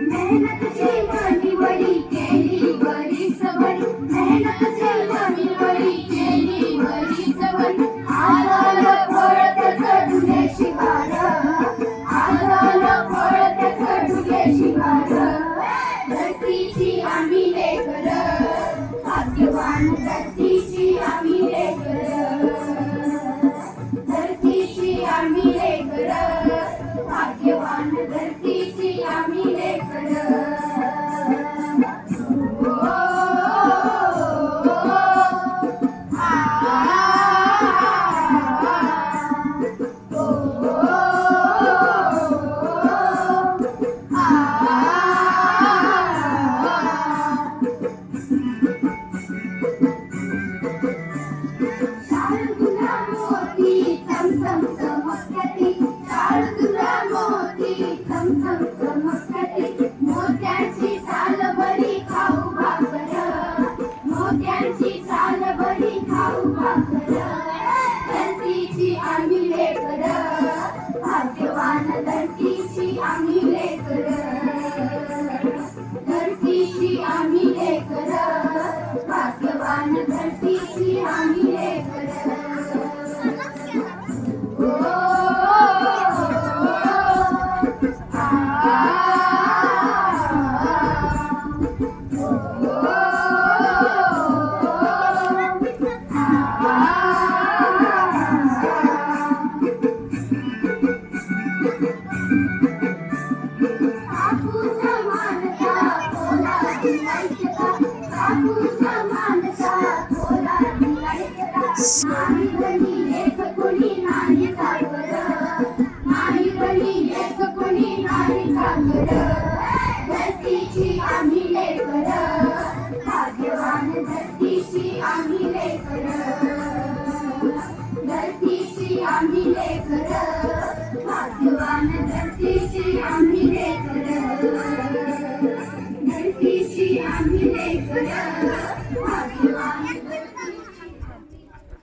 मेहनत जीवनी वरी केली बरी सवरी, मेहनत जीवनी वरी केली बरी सवरी, आलं फळ त्याचं डुले शिवार, आलं फळ त्याचं डुले शिवार. धरतीची आम्ही लेकर, भाग्यवान धरतीची आम्ही लेकर, धरतीची आम्ही लेकर, भाग्यवान धरतीची आम्ही लेकर. शाळुला मोती चमचम चमकती, शाळुला मोती चमचम चमकती, मोत्याची साल बरी खाऊ भाकर, मोत्याची साल बरी खाऊ भाकर. धरतीची आम्ही लेकर, भाग्यवान धरतीची आम्ही लेकर, धरतीची आम्ही लेकर, भाग्यवान धरतीची आम्ही लेकर. काकू समानता बोलाची ऐकता, काकू समानता बोलाची ऐकता, नाही बनी एक कोणी नाही सागर, नाही बनी एक कोणी नाही सागर. धरतीची आम्ही लेकर, भाग्यवान धरतीची आम्ही लेकर, धरतीची आम्ही